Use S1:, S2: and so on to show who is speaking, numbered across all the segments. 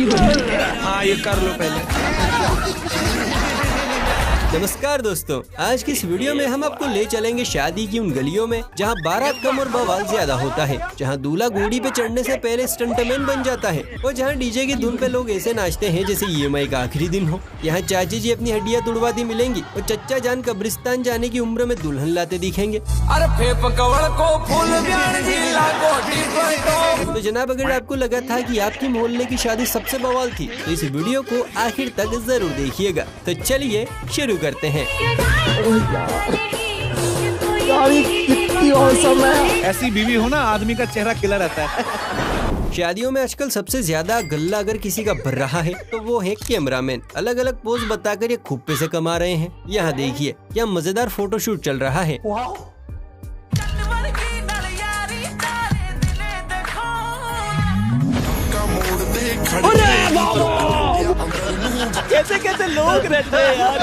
S1: हाँ ये कर लो पहले। नमस्कार दोस्तों, आज की इस वीडियो में हम आपको ले चलेंगे शादी की उन गलियों में जहां बारात कम और बवाल ज्यादा होता है, जहां दूल्हा घोड़ी पे चढ़ने से पहले स्टंटमैन बन जाता है और जहां डीजे की धुन पे लोग ऐसे नाचते हैं जैसे EMI का आखिरी दिन हो। यहाँ चाची जी अपनी हड्डियां तुड़वाती मिलेंगी और चच्चा जान कब्रिस्तान जाने की उम्र में दुल्हन लाते दिखेंगे। तो जनाब, अगर आपको लगा था कि आपकी मोहल्ले की शादी सबसे बवाल थी तो इस वीडियो को आखिर तक जरूर देखिएगा। तो चलिए शुरू करते हैं।
S2: कितनी औसम है। ऐसी बीवी हो ना, आदमी का चेहरा खिला रहता है।
S1: शादियों में आजकल सबसे ज्यादा गल्ला अगर किसी का भर रहा है तो वो है कैमरामैन। अलग अलग पोज बताकर ये खूब पैसे कमा रहे हैं। यहाँ देखिए क्या मजेदार फोटोशूट चल रहा है।
S2: कैसे कैसे लोग रहते हैं यार।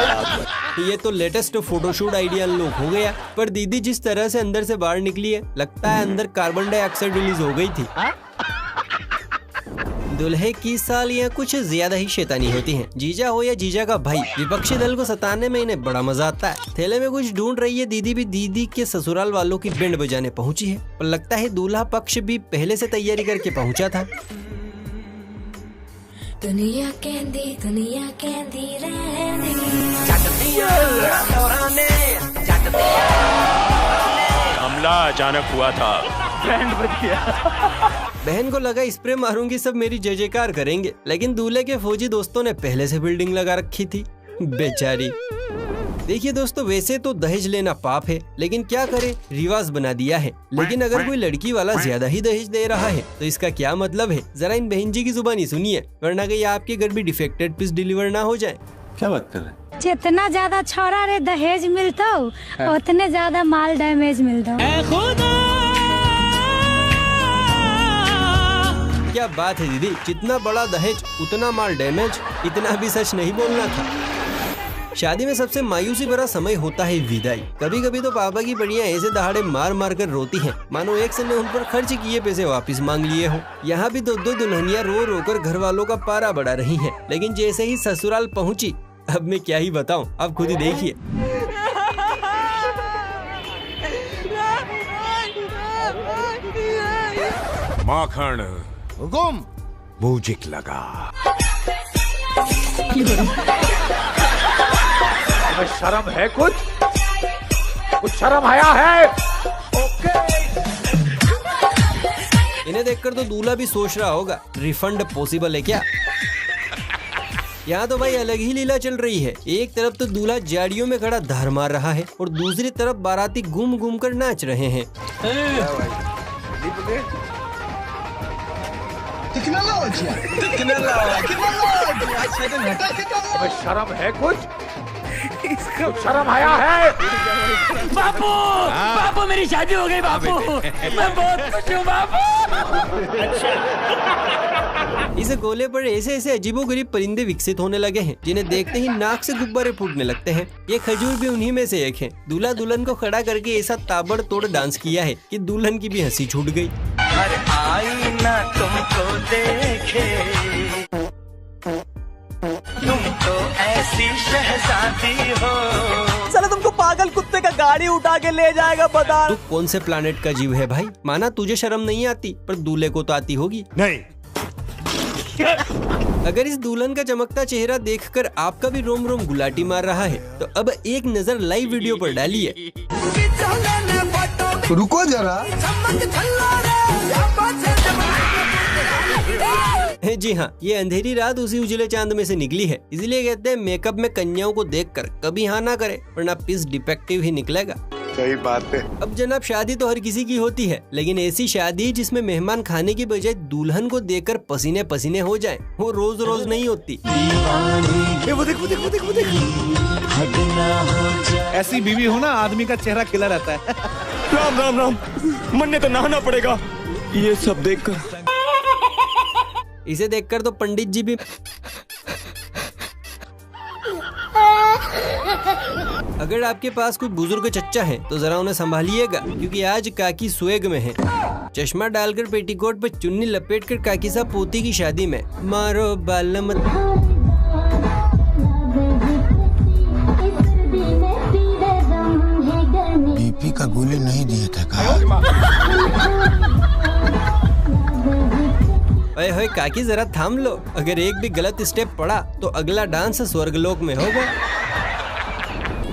S1: ये तो लेटेस्ट फोटोशूट आइडिया अनलॉक हो गया। पर दीदी जिस तरह से अंदर से बाहर निकली है, लगता है अंदर कार्बन डाइऑक्साइड रिलीज हो गई थी। दुल्हे की सालियाँ कुछ ज्यादा ही शैतानी होती हैं। जीजा हो या जीजा का भाई, विपक्षी दल को सताने में इन्हें बड़ा मजा आता है। थैले में कुछ ढूंढ रही है दीदी भी दीदी के ससुराल वालों की बैंड बजाने पहुंची है। पर लगता है दूल्हा पक्ष भी पहले से तैयारी करके पहुंचा था।
S3: दुनिया कहंदी रहनी
S4: हमला अचानक हुआ था।
S2: बैंड बज गया।
S1: बहन को लगा स्प्रे मारूंगी सब मेरी जय जयकार करेंगे, लेकिन दूल्हे के फौजी दोस्तों ने पहले से बिल्डिंग लगा रखी थी। बेचारी। देखिए दोस्तों, वैसे तो दहेज लेना पाप है, लेकिन क्या करे, रिवाज बना दिया है। लेकिन अगर कोई लड़की वाला ज्यादा ही दहेज दे रहा है तो इसका क्या मतलब है, जरा इन बहन जी की जुबानी सुनिए, वरना कहीं आपके घर भी डिफेक्टेड पीस डिलीवर ना हो जाए।
S5: क्या बात कर रहे हैं?
S6: जितना ज्यादा छोरा रे दहेज मिलता उतने ज्यादा माल डैमेज मिलता।
S1: क्या बात है दीदी, जितना बड़ा दहेज उतना माल डैमेज, इतना भी सच नहीं बोलना था। शादी में सबसे मायूसी भरा समय होता है विदाई। कभी कभी तो पापा की बढ़िया ऐसे दहाड़े मार मार कर रोती हैं, मानो एक से ने उन पर खर्च किए पैसे वापस मांग लिए हो। यहाँ भी दो दुल्हनियाँ रो रो कर घर वालों का पारा बढ़ा रही हैं, लेकिन जैसे ही ससुराल पहुँची, अब मैं क्या ही बताऊँ, आप खुद ही देखिए।
S4: माखन हुकुम मूजिक लगा।
S2: शर्म है कुछ शर्म आया है।
S1: इन्हें देखकर तो दूल्हा भी सोच रहा होगा रिफंड पॉसिबल है क्या। यहाँ तो भाई अलग ही लीला चल रही है। एक तरफ तो दूल्हा जाड़ियों में खड़ा धार मार रहा है और दूसरी तरफ बाराती घूम घूम कर नाच रहे हैं।
S2: शर्म है कुछ शर्म आया है।
S7: बापू बापू मेरी शादी हो गई बापू, मैं बहुत खुश हूँ बापू।
S1: इस गोले पर ऐसे ऐसे अजीबोगरीब परिंदे विकसित होने लगे हैं जिन्हें देखते ही नाक से गुब्बारे फूटने लगते हैं। ये खजूर भी उन्हीं में से एक है। दूल्हा दुल्हन को खड़ा करके ऐसा ताबड़तोड़ डांस किया है कि दुल्हन की भी हंसी छूट गई।
S7: हर आईना तुमको देखे, तुम तो ऐसी शहजादी हो।
S2: चलो तुमको पागल कुत्ते का गाड़ी उठा के ले जाएगा बता।
S1: तू कौन से प्लानेट का जीव है भाई? माना तुझे शर्म नहीं आती, पर दूल्हे को तो आती होगी।
S4: नहीं।
S1: अगर इस दुल्हन का चमकता चेहरा देखकर आपका भी रोम रोम गुलाटी मार रहा है तो अब एक नजर लाइव वीडियो पर डालिए।
S5: रुको जरा।
S1: जी हाँ, ये अंधेरी रात उसी उजले चांद में से निकली है। इसलिए कहते हैं मेकअप में कन्याओं को देखकर कभी हाँ ना करे, वरना पीस डिफेक्टिव ही निकलेगा।
S5: सही बात है।
S1: अब जनाब, शादी तो हर किसी की होती है, लेकिन ऐसी शादी जिसमें मेहमान खाने की बजाय दुल्हन को देखकर पसीने पसीने हो जाएं, वो रोज रोज नहीं होती।
S2: वो देख। ऐसी बीवी हो ना, आदमी का चेहरा खिला रहता है।
S4: राम राम राम, मरने तो नहाना पड़ेगा ये सब देखकर।
S1: इसे देखकर तो पंडित जी भी अगर आपके पास कोई बुजुर्ग चच्चा है तो जरा उन्हें संभालिएगा, क्योंकि आज काकी स्वेग में है। चश्मा डालकर पेटीकोट पर चुन्नी लपेटकर काकी साहब पोती की शादी में। मारो बाल मत।
S8: बीपी का गोली नहीं दिए थे
S1: अरे होए काकी जरा थाम लो, अगर एक भी गलत स्टेप पड़ा तो अगला डांस स्वर्गलोक में होगा।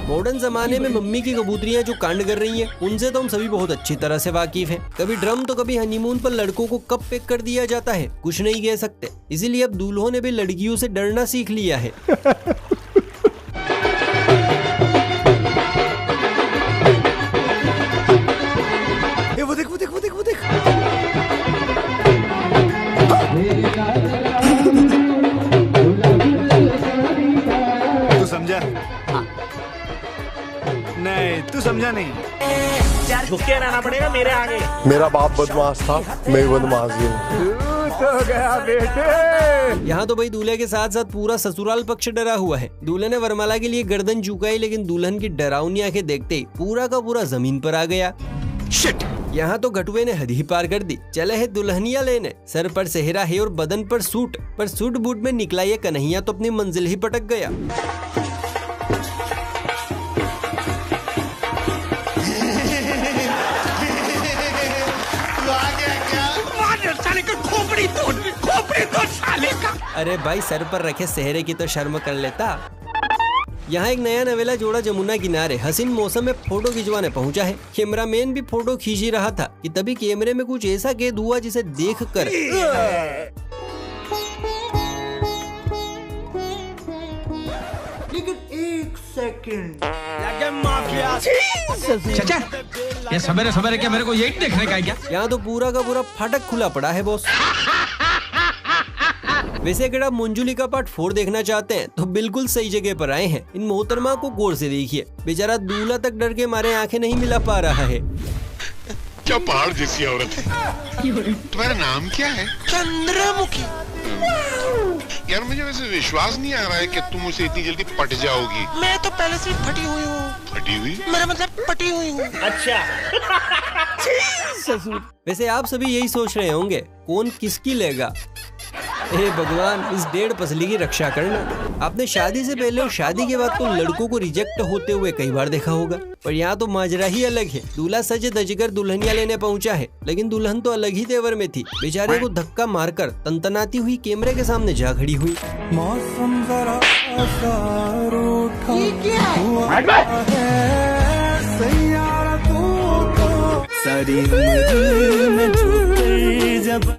S1: मॉडर्न जमाने में मम्मी की कबूतरियां जो कांड कर रही हैं, उनसे तो हम सभी बहुत अच्छी तरह से वाकिफ हैं। कभी ड्रम तो कभी हनीमून पर लड़कों को कब पैक कर दिया जाता है कुछ नहीं कह सकते। इसीलिए अब दूल्हों ने भी लड़कियों से डरना सीख लिया है।
S2: वो देख वो देख वो देख वो देख। तू समझा? नहीं तू समझा नहीं।
S7: झुक के रहना पड़ेगा मेरे आगे।
S5: मेरा बाप बदमाश था, मैं भी बदमाश हूँ।
S2: तो गया बेटे।
S1: यहाँ तो भाई दूल्हे के साथ साथ पूरा ससुराल पक्ष डरा हुआ है। दूल्हे ने वरमाला के लिए गर्दन झुकाई, लेकिन दुल्हन की डरावनी आंखें देखते ही पूरा का पूरा जमीन पर आ गया। शिट! यहाँ तो घटुए ने हद ही पार कर दी। चले है दुल्हनिया लेने, सर पर सेहरा है और बदन पर सूट बूट में निकला ये कन्हैया तो अपनी मंजिल ही पटक गया। अरे भाई सर पर रखे सेहरे की तो शर्म कर लेता। यहाँ एक नया नवेला जोड़ा जमुना किनारे हसीन मौसम में फोटो खिंचवाने पहुंचा है। कैमरामैन भी फोटो खींच ही रहा था कि तभी कैमरे में कुछ ऐसा कैद हुआ जिसे देखकर
S2: लेकिन एक सेकंड
S7: चाचा, ये सवेरे सवेरे क्या मेरे को यही देखने का है क्या?
S1: यहाँ तो पूरा का पूरा फाटक खुला पड़ा है बॉस। वैसे अगर आप मंजुली का पार्ट 4 देखना चाहते हैं तो बिल्कुल सही जगह पर आए हैं। इन मोहतरमा को गौर से देखिए, बेचारा दूल्हा तक डर के मारे आंखें नहीं मिला पा रहा है।
S5: क्या पहाड़ जैसी औरत है। तुम्हारा नाम क्या है? चंद्रमुखी। यार मुझे वैसे विश्वास नहीं आ रहा है कि तुम मुझसे इतनी जल्दी पट जाओगी।
S9: मैं तो पहले से फटी हुई हूँ।
S5: फटी हुई?
S9: मेरा मतलब पटी हुई हूँ।
S7: अच्छा।
S1: वैसे आप सभी यही सोच रहे होंगे कौन किसकी लेगा। हे भगवान, इस 1.5 पसली की रक्षा करना। आपने शादी से पहले और शादी के बाद तो लड़कों को रिजेक्ट होते हुए कई बार देखा होगा, पर यहाँ तो माजरा ही अलग है। दूल्हा सज धजकर दुल्हनिया लेने पहुँचा है, लेकिन दुल्हन तो अलग ही तेवर में थी। बेचारे को धक्का मारकर तनतनाती हुई कैमरे के सामने जा खड़ी हुई।
S2: मौसम जरा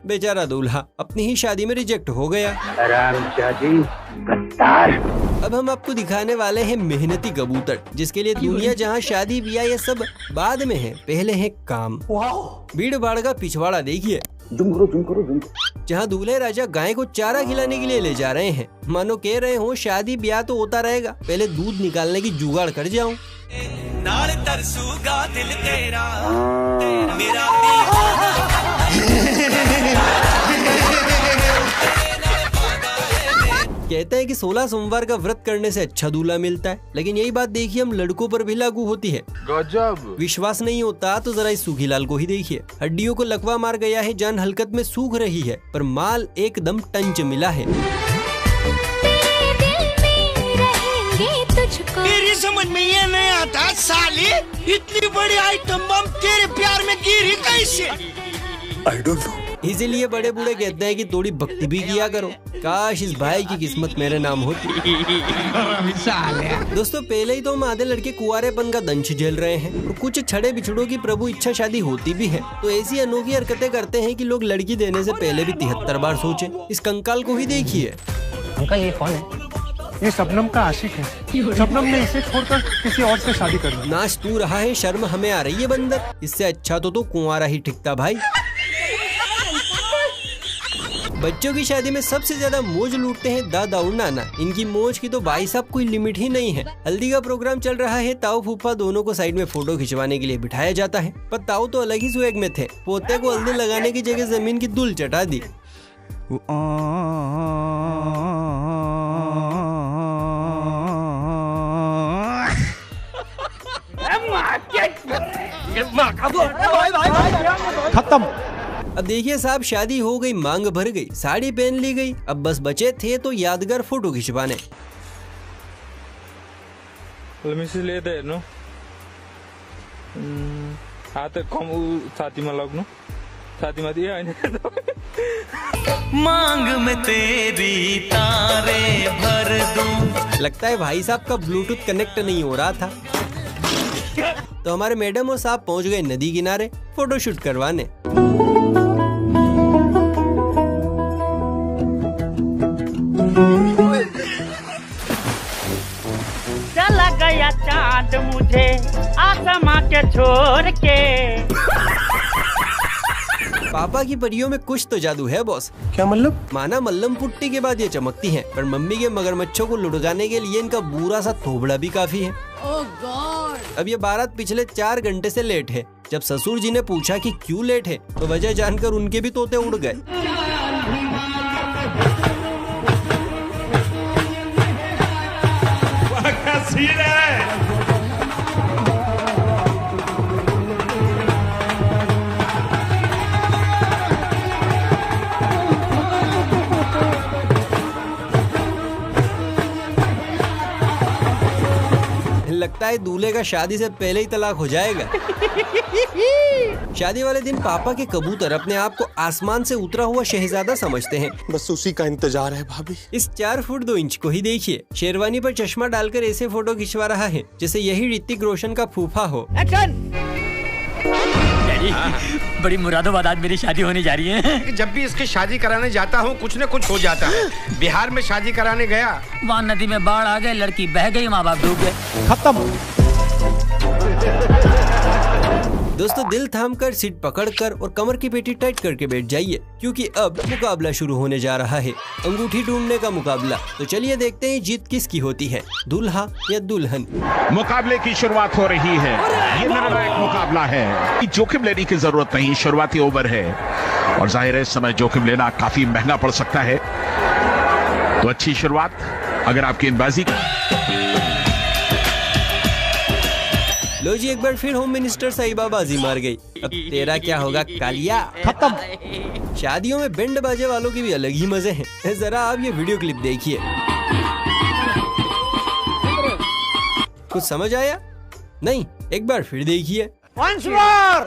S1: बेचारा दूल्हा अपनी ही शादी में रिजेक्ट हो गया। अब हम आपको दिखाने वाले हैं मेहनती कबूतर, जिसके लिए दुनिया जहां शादी ब्याह ये सब बाद में है, पहले है काम। भीड़ भाड़ का पिछवाड़ा देखिए, जहाँ दूल्हे राजा गाय को चारा खिलाने के लिए ले जा रहे हैं। मानो कह रहे हो शादी ब्याह तो होता रहेगा, पहले दूध निकालने की जुगाड़ कर जाऊं।
S10: नाल तरसूगा दिल तेरा, मेरा
S1: कहते हैं कि 16 सोमवार का व्रत करने से अच्छा दूल्हा मिलता है, लेकिन यही बात देखिए हम लड़कों पर भी लागू होती है।
S5: गजब।
S1: विश्वास नहीं होता तो जरा इस सूखी लाल को ही देखिए। हड्डियों को लकवा मार गया है, जान हलकत में सूख रही है, पर माल एकदम टंच मिला है।
S9: तेरी समझ में ये नहीं आता साले, इतनी बड़ी आइटम बम तेरे प्यार में गिरी कैसे?
S5: I don't know।
S1: इसीलिए बड़े बूढ़े कहते हैं कि थोड़ी भक्ति भी किया करो। काश इस भाई की किस्मत मेरे नाम होती। दोस्तों पहले ही तो हम आधे लड़के कुंवारेपन का दंश झेल रहे हैं, और कुछ छड़े बिछड़ों की प्रभु इच्छा शादी होती भी है, तो ऐसी अनोखी हरकतें करते हैं कि लोग लड़की देने से पहले भी 73 बार सोचें। इस कंकाल को ही देखिए।
S9: अंकल ये कौन है?
S11: ये शबनम का आशिक है। शबनम ने इसे छोड़कर किसी और से शादी कर ली।
S1: नाच तू रहा है, शर्म हमें आ रही है बंदर। इससे अच्छा तो कुंवारा ही ठिकता भाई। बच्चों की शादी में सबसे ज्यादा मौज लूटते हैं दादा और नाना। इनकी मौज की तो भाई साहब कोई लिमिट ही नहीं है। हल्दी का प्रोग्राम चल रहा है, ताऊ फूफा दोनों को साइड में फोटो खिंचवाने के लिए बिठाया जाता है, पर ताऊ तो अलग ही स्वैग में थे। पोते को हल्दी लगाने की जगह जमीन की धूल चटा दी।
S2: खत्म।
S1: अब देखिए साहब, शादी हो गई, मांग भर गई, साड़ी पहन ली गई, अब बस बचे थे तो यादगार फोटो खिंचवाने।
S10: मांग में तेरी तारे भर दूं।
S1: लगता है भाई साहब का ब्लूटूथ कनेक्ट नहीं हो रहा था, तो हमारे मैडम और साहब पहुंच गए नदी किनारे फोटोशूट करवाने।
S12: चला गया चांद मुझे आसमां के छोड़ के।
S1: पापा की परियों में कुछ तो जादू है बॉस।
S8: क्या मतलब?
S1: माना मल्लम पुट्टी के बाद ये चमकती हैं, पर मम्मी के मगरमच्छों को लुढ़काने के लिए इनका बुरा सा थोबड़ा भी काफी है।
S13: Oh God!
S1: अब ये बारात पिछले 4 घंटे से लेट है। जब ससुर जी ने पूछा कि क्यों लेट है, तो वजह जानकर उनके भी तोते उड़ गए। लगता है दूल्हे का शादी से पहले ही तलाक हो जाएगा। शादी वाले दिन पापा के कबूतर अपने आप को आसमान से उतरा हुआ शहजादा समझते हैं।
S8: बस उसी का इंतजार है भाभी।
S1: इस 4 फुट 2 इंच को ही देखिए, शेरवानी पर चश्मा डालकर ऐसे फोटो खिंचवा रहा है जैसे यही ऋतिक रोशन का फूफा हो।
S7: बड़ी मुरादाबाद आज मेरी शादी होने जा रही है।
S9: जब भी इसकी शादी कराने जाता हूँ कुछ न कुछ हो जाता है। बिहार में शादी कराने गया,
S7: वहाँ नदी में बाढ़ आ गए, लड़की बह गई, माँ बाप डूब गए।
S2: खत्म।
S1: दोस्तों दिल थामकर, सीट पकड़कर और कमर की पेटी टाइट करके बैठ जाइए, क्योंकि अब मुकाबला शुरू होने जा रहा है, अंगूठी ढूंढने का मुकाबला। तो चलिए देखते हैं जीत किसकी होती है, दूल्हा या दुल्हन।
S14: मुकाबले की शुरुआत हो रही है। ये निर्णायक मुकाबला है, जोखिम लेने की जरूरत नहीं, शुरुआती ओवर है और जाहिर है इस समय जोखिम लेना काफी महंगा पड़ सकता है। तो अच्छी शुरुआत अगर आपकी गेंदबाजी।
S1: लो जी, एक बार फिर होम मिनिस्टर साहिबा बाजी मार गई। अब तेरा क्या होगा कालिया।
S2: खत्म।
S1: शादियों में बैंड बाजे वालों की भी अलग ही मजे हैं। जरा आप ये वीडियो क्लिप देखिए। कुछ समझ आया? नहीं, एक बार फिर देखिए।
S9: Once more!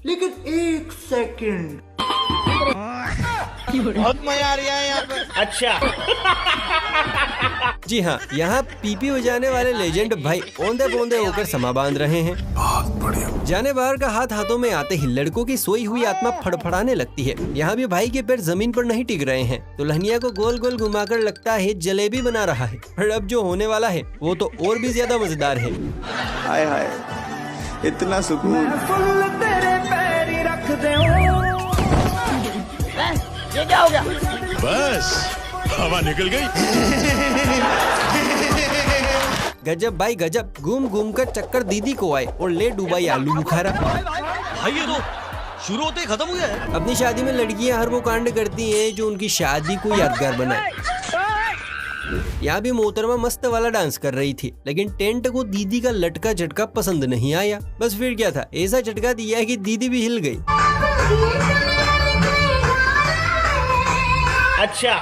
S15: लेकिन 1 सेकंड,
S9: बहुत मजा आ रहा है यहाँ पे। अच्छा।
S1: जी हाँ, यहाँ पीपी बजाने वाले लेजेंड भाई औंधे पौंधे होकर समा बांध रहे हैं।
S8: बहुत बढ़िया।
S1: जाने बाहर का हाथ हाथों में आते ही लड़कों की सोई हुई आत्मा फड़फड़ाने लगती है। यहाँ भी भाई के पैर जमीन पर नहीं टिक रहे हैं, तो दुल्हनिया को गोल गोल घुमाकर लगता है जलेबी बना रहा है। पर अब जो होने वाला है वो तो और भी ज्यादा मजेदार है।
S15: हाय हाय, इतना सुकून।
S12: ये क्या हो गया?
S5: बस हवा निकल गई।
S1: गजब भाई गजब, घूम घूम कर चक्कर दीदी को आए और ले डूबाई आलू बुखारा।
S10: भाई ये तो शुरू होते ही खत्म हो गया है।
S1: अपनी शादी में लड़कियां हर वो कांड करती हैं जो उनकी शादी को यादगार बनाए। यहाँ भी मोहतरमा मस्त वाला डांस कर रही थी, लेकिन टेंट को दीदी का लटका झटका पसंद नहीं आया। बस फिर क्या था, ऐसा झटका दिया कि दीदी भी हिल गई।
S9: अच्छा।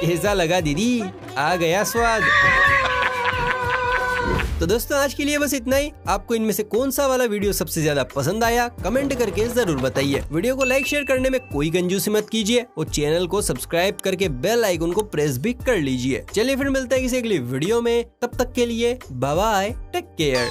S1: ऐसा लगा दीदी आ गया स्वाद। तो दोस्तों आज के लिए बस इतना ही। आपको इनमें से कौन सा वाला वीडियो सबसे ज्यादा पसंद आया कमेंट करके जरूर बताइए। वीडियो को लाइक शेयर करने में कोई कंजूसी मत कीजिए और चैनल को सब्सक्राइब करके बेल आइकन को प्रेस भी कर लीजिए। चलिए फिर मिलते हैं किसी अगली वीडियो में, तब तक के लिए बाय बाय, टेक केयर।